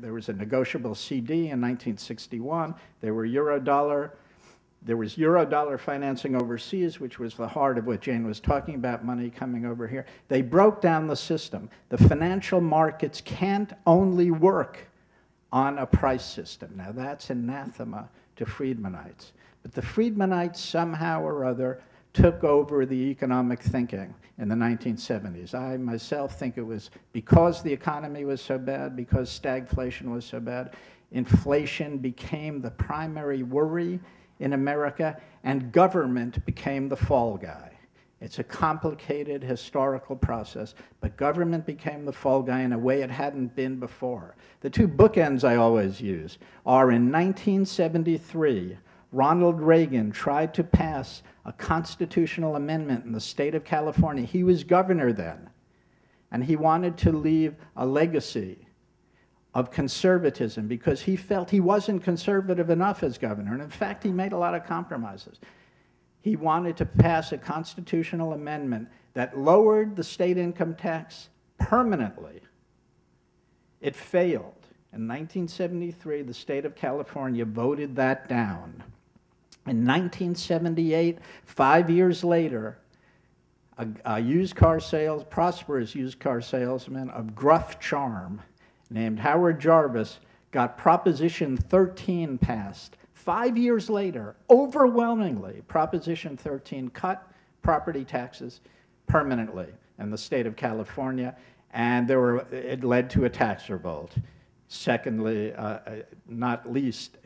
there was a negotiable CD in 1961. There was Eurodollar financing overseas, which was the heart of what Jane was talking about, money coming over here. They broke down the system. The financial markets can't only work on a price system. Now that's anathema to Friedmanites. But the Friedmanites somehow or other took over the economic thinking in the 1970s. I myself think it was because the economy was so bad, because stagflation was so bad, inflation became the primary worry in America, and government became the fall guy. It's a complicated historical process, but government became the fall guy in a way it hadn't been before. The two bookends I always use are in 1973, Ronald Reagan tried to pass a constitutional amendment in the state of California. He was governor then, and he wanted to leave a legacy of conservatism because he felt he wasn't conservative enough as governor. And in fact, he made a lot of compromises. He wanted to pass a constitutional amendment that lowered the state income tax permanently. It failed. In 1973, the state of California voted that down. In 1978, 5 years later, a prosperous used car salesman of gruff charm named Howard Jarvis got Proposition 13 passed. 5 years later, overwhelmingly, Proposition 13 cut property taxes permanently in the state of California, and it led to a tax revolt. Secondly, not least,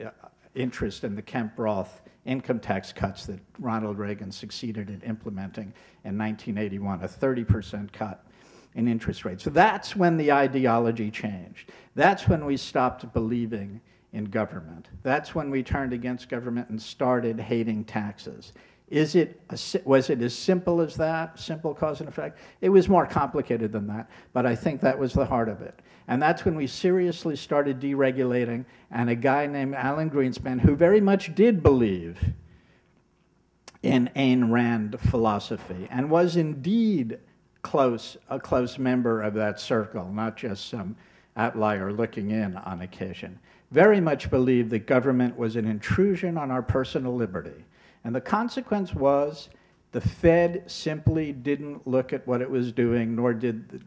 interest in the Kemp-Roth income tax cuts that Ronald Reagan succeeded in implementing in 1981, a 30% cut in interest rates. So that's when the ideology changed. That's when we stopped believing in government. That's when we turned against government and started hating taxes. Was it as simple as that, simple cause and effect? It was more complicated than that, but I think that was the heart of it. And that's when we seriously started deregulating, and a guy named Alan Greenspan, who very much did believe in Ayn Rand philosophy and was indeed a close member of that circle, not just some outlier looking in on occasion, very much believed that government was an intrusion on our personal liberty. And the consequence was the Fed simply didn't look at what it was doing, nor did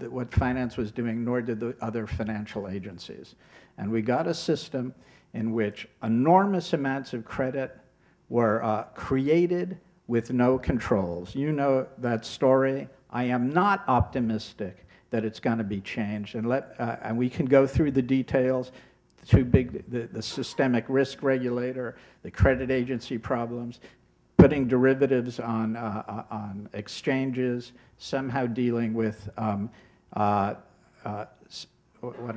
what finance was doing, nor did the other financial agencies. And we got a system in which enormous amounts of credit were created with no controls. You know that story. I am not optimistic that it's going to be changed. And we can go through the details. The systemic risk regulator, the credit agency problems, putting derivatives on exchanges, somehow dealing with, what am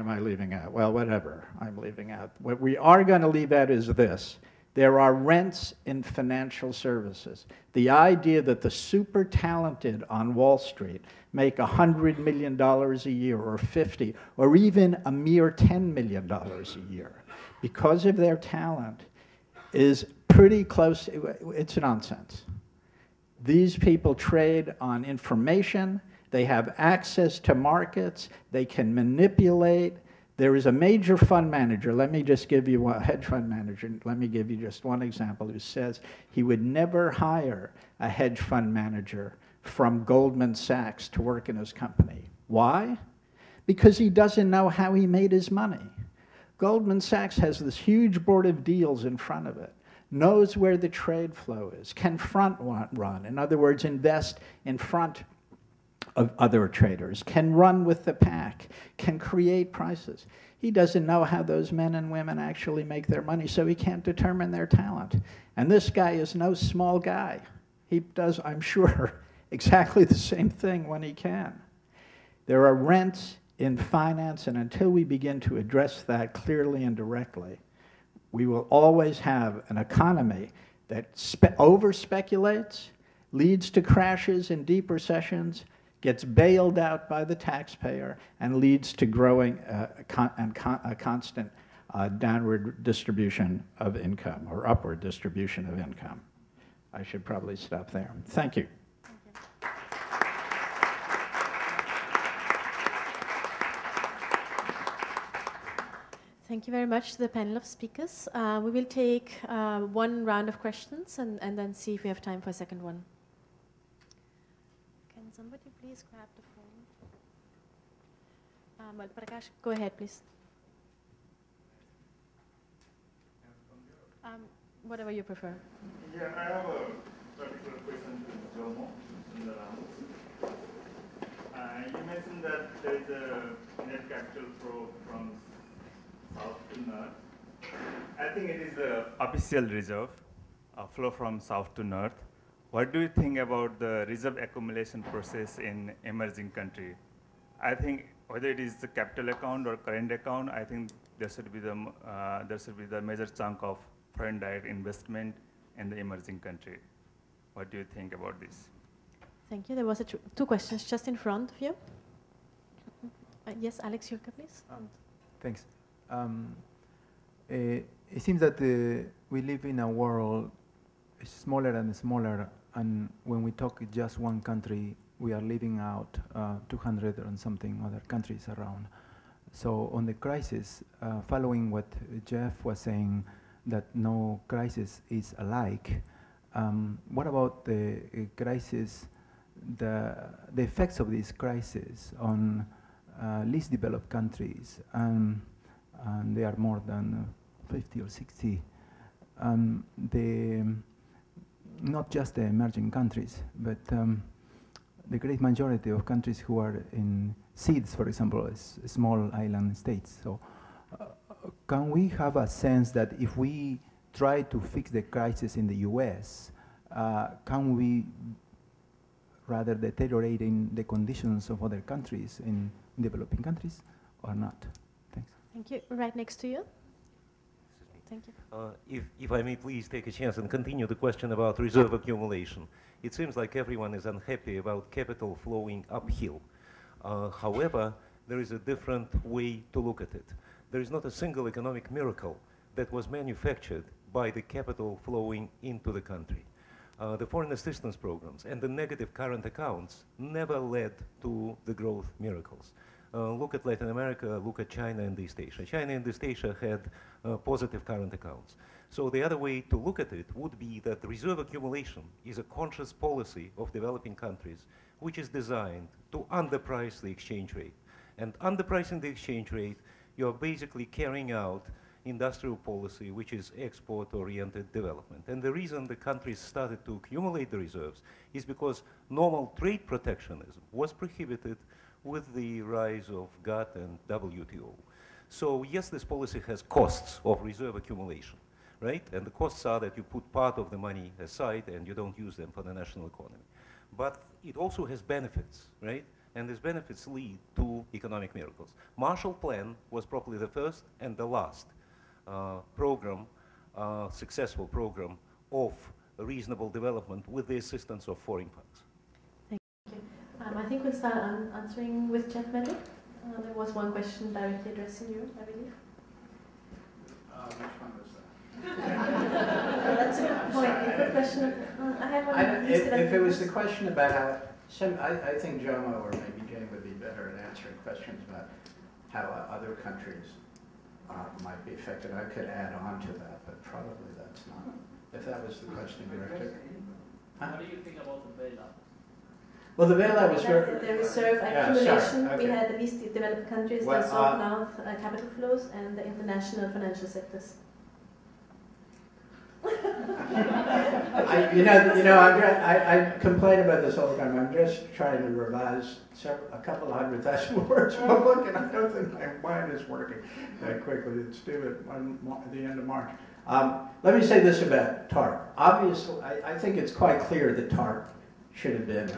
I leaving out? Well, whatever I'm leaving out. What we are going to leave out is this. There are rents in financial services. The idea that the super talented on Wall Street make $100 million a year or 50 or even a mere $10 million a year because of their talent is pretty close. It's nonsense. These people trade on information. They have access to markets. They can manipulate. There is a major fund manager, let me just give you a hedge fund manager, let me give you just one example, who says he would never hire a hedge fund manager from Goldman Sachs to work in his company. Why? Because he doesn't know how he made his money. Goldman Sachs has this huge board of deals in front of it, knows where the trade flow is, can front run, in other words, invest in front of other traders, can run with the pack, can create prices. He doesn't know how those men and women actually make their money, so he can't determine their talent. And this guy is no small guy. He does, I'm sure, exactly the same thing when he can. There are rents in finance, and until we begin to address that clearly and directly, we will always have an economy that over-speculates, leads to crashes and deep recessions, gets bailed out by the taxpayer, and leads to growing a constant downward distribution of income, or upward distribution of income. I should probably stop there. Thank you. Thank you very much to the panel of speakers. We will take one round of questions and then see if we have time for a second one. Can somebody please grab the phone? Well, Prakash, go ahead, please. Whatever you prefer. Yeah, I have a particular question to Jomo Sundaram. You mentioned that there is a net capital flow from south to north. I think it is the official reserve flow from south to north. What do you think about the reserve accumulation process in emerging country? I think whether it is the capital account or current account, I think there should be the major chunk of foreign direct investment in the emerging country. What do you think about this? Thank you. There was two questions just in front of you. Yes, Alex Yurka, please. Thanks. It seems that we live in a world smaller and smaller, and when we talk just one country, we are leaving out 200 and something other countries around. So on the crisis, following what Jeff was saying, that no crisis is alike, what about the crisis, the effects of this crisis on least developed countries, and they are more than 50 or 60, not just the emerging countries, but the great majority of countries who are in SEEDs, for example, small island states. So can we have a sense that if we try to fix the crisis in the US, can we rather deteriorating the conditions of other countries in developing countries or not? Thanks. Thank you. Right next to you. Thank you. If I may please take a chance and continue the question about reserve accumulation. It seems like everyone is unhappy about capital flowing uphill. However, there is a different way to look at it. There is not a single economic miracle that was manufactured by the capital flowing into the country. The foreign assistance programs and the negative current accounts never led to the growth miracles. Look at Latin America, look at China and East Asia. China and East Asia had positive current accounts. So the other way to look at it would be that reserve accumulation is a conscious policy of developing countries which is designed to underprice the exchange rate. And underpricing the exchange rate, you're basically carrying out industrial policy which is export-oriented development. And the reason the countries started to accumulate the reserves is because normal trade protectionism was prohibited with the rise of GATT and WTO. So yes, this policy has costs of reserve accumulation, right? And the costs are that you put part of the money aside and you don't use them for the national economy. But it also has benefits, right? And these benefits lead to economic miracles. Marshall Plan was probably the first and the last successful program of reasonable development with the assistance of foreign funds. Thank you. I think we'll start answering with Jeff Medley. There was one question directly addressing you, I believe. Which one was that? That's a good point. A good question. I have one. If it was the question about how, I think Jomo or maybe Jane would be better at answering questions about how other countries might be affected. I could add on to that, but probably that's not. If that was the question directed. What do you think about the bailout? Well, the bailout was very... The reserve accumulation, okay. We had the least developed countries, the south-north capital flows, and the international financial sectors. I complain about this all the time. I'm just trying to revise a couple of 100,000 words from a book, and I don't think my mind is working that quickly. It's due at the end of March. Let me say this about TARP. Obviously, I think it's quite clear that TARP should have been,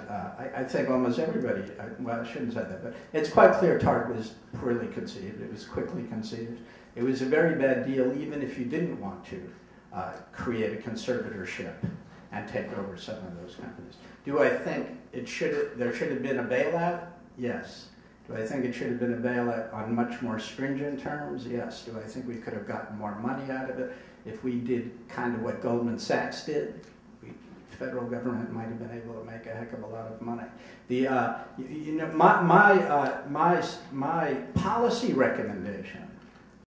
I think almost everybody, well, I shouldn't say that, but it's quite clear TARP was poorly conceived. It was quickly conceived. It was a very bad deal, even if you didn't want to create a conservatorship and take over some of those companies. Do I think there should have been a bailout? Yes. Do I think it should have been a bailout on much more stringent terms? Yes. Do I think we could have gotten more money out of it if we did kind of what Goldman Sachs did? The federal government might have been able to make a heck of a lot of money. My policy recommendation